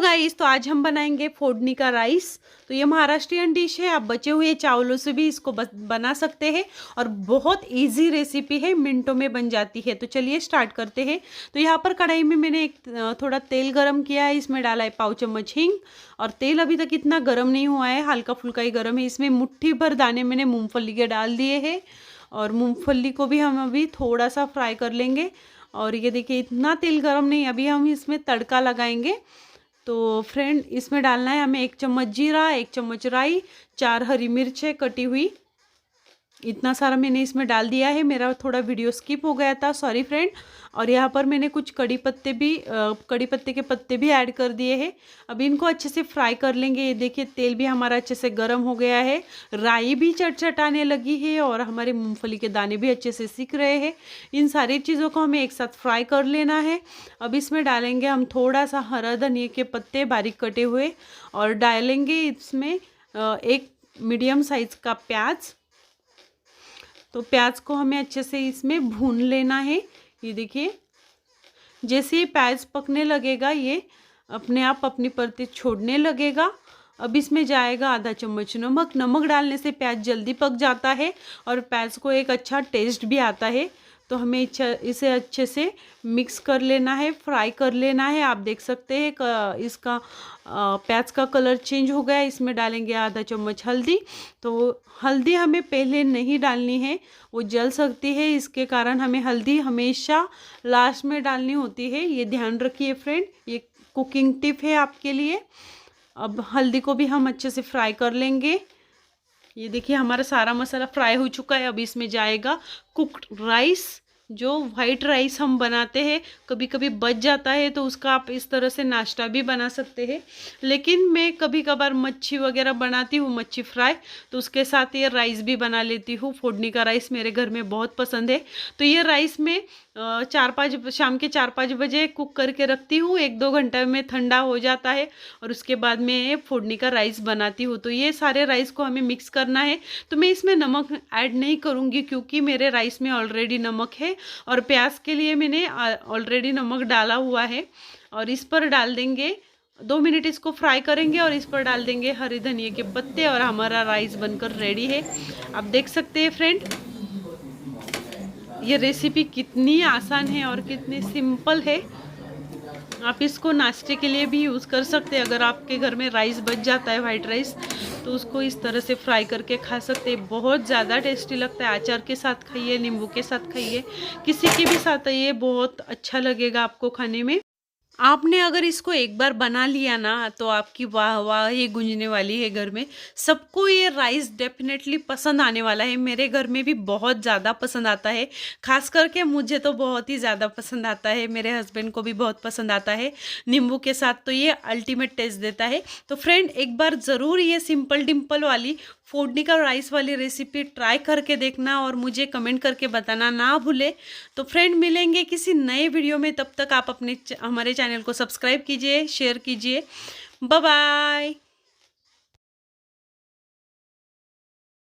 Guys, तो आज हम बनाएंगे फोडनी का राइस। तो ये महाराष्ट्रियन डिश है। आप बचे हुए चावलों से भी इसको बना सकते हैं और बहुत इजी रेसिपी है, मिनटों में बन जाती है। तो चलिए स्टार्ट करते हैं। तो यहाँ पर कढ़ाई में मैंने थोड़ा तेल गरम किया है। इसमें डाला है पाव चम्मच हींग और तेल अभी तक इतना गर्म नहीं हुआ है, हल्का फुल्का ही गर्म है। इसमें मुट्ठी भर दाने मैंने मूँगफली के डाल दिए हैं और मूँगफली को भी हम अभी थोड़ा सा फ्राई कर लेंगे। और ये देखिए, इतना तेल गरम नहीं, अभी हम इसमें तड़का लगाएंगे। तो फ्रेंड, इसमें डालना है हमें 1 चम्मच जीरा, 1 चम्मच राई, 4 हरी मिर्च है कटी हुई। इतना सारा मैंने इसमें डाल दिया है। मेरा थोड़ा वीडियो स्किप हो गया था, सॉरी फ्रेंड। और यहाँ पर मैंने कुछ कड़ी पत्ते के पत्ते भी ऐड कर दिए हैं। अब इनको अच्छे से फ्राई कर लेंगे। ये देखिए, तेल भी हमारा अच्छे से गर्म हो गया है, राई भी चटचटाने लगी है और हमारे मूंगफली के दाने भी अच्छे से सिक रहे हैं। इन सारी चीज़ों को हमें एक साथ फ्राई कर लेना है। अब इसमें डालेंगे हम थोड़ा सा हरा धनिया के पत्ते बारीक कटे हुए और डालेंगे इसमें एक मीडियम साइज का प्याज। तो प्याज को हमें अच्छे से इसमें भून लेना है। ये देखिए, जैसे ये प्याज पकने लगेगा, ये अपने आप अपनी परतें छोड़ने लगेगा। अब इसमें जाएगा आधा चम्मच नमक। नमक डालने से प्याज जल्दी पक जाता है और प्याज को एक अच्छा टेस्ट भी आता है। तो हमें इसे अच्छे से मिक्स कर लेना है, फ्राई कर लेना है। आप देख सकते हैं इसका प्याज का कलर चेंज हो गया। इसमें डालेंगे आधा चम्मच हल्दी। तो हल्दी हमें पहले नहीं डालनी है, वो जल सकती है। इसके कारण हमें हल्दी हमेशा लास्ट में डालनी होती है, ये ध्यान रखिए फ्रेंड। ये कुकिंग टिप है आपके लिए। अब हल्दी को भी हम अच्छे से फ्राई कर लेंगे। ये देखिए, हमारा सारा मसाला फ्राई हो चुका है। अब इसमें जाएगा कुक्ड राइस। जो वाइट राइस हम बनाते हैं, कभी कभी बच जाता है तो उसका आप इस तरह से नाश्ता भी बना सकते हैं। लेकिन मैं कभी कभार मच्छी वगैरह बनाती हूँ, मच्छी फ्राई, तो उसके साथ ये राइस भी बना लेती हूँ। फोडनी का राइस मेरे घर में बहुत पसंद है। तो ये राइस में शाम के 4-5 बजे कुक करके रखती हूँ। 1-2 घंटे में ठंडा हो जाता है और उसके बाद मैं फोडनी का राइस बनाती हूँ। तो ये सारे राइस को हमें मिक्स करना है। तो मैं इसमें नमक ऐड नहीं करूँगी क्योंकि मेरे राइस में ऑलरेडी नमक है और प्याज के लिए मैंने ऑलरेडी नमक डाला हुआ है। और इस पर डाल देंगे 2 मिनट, इसको फ्राई करेंगे और इस पर डाल देंगे हरे धनिया के पत्ते और हमारा राइस बनकर रेडी है। आप देख सकते हैं फ्रेंड, ये रेसिपी कितनी आसान है और कितनी सिंपल है। आप इसको नाश्ते के लिए भी यूज़ कर सकते हैं। अगर आपके घर में राइस बच जाता है, वाइट राइस, तो उसको इस तरह से फ्राई करके खा सकते हैं। बहुत ज़्यादा टेस्टी लगता है। अचार के साथ खाइए, नींबू के साथ खाइए, किसी के भी साथ, ये बहुत अच्छा लगेगा आपको खाने में। आपने अगर इसको एक बार बना लिया ना, तो आपकी वाह वाह ये गूंजने वाली है घर में। सबको ये राइस डेफिनेटली पसंद आने वाला है। मेरे घर में भी बहुत ज़्यादा पसंद आता है, खास करके मुझे तो बहुत ही ज़्यादा पसंद आता है, मेरे हस्बैंड को भी बहुत पसंद आता है। नींबू के साथ तो ये अल्टीमेट टेस्ट देता है। तो फ्रेंड, एक बार ज़रूर ये सिंपल डिम्पल वाली फोडनी का राइस वाली रेसिपी ट्राई करके देखना और मुझे कमेंट करके बताना ना भूले। तो फ्रेंड, मिलेंगे किसी नए वीडियो में। तब तक आप हमारे चैनल को सब्सक्राइब कीजिए, शेयर कीजिए। Bye bye.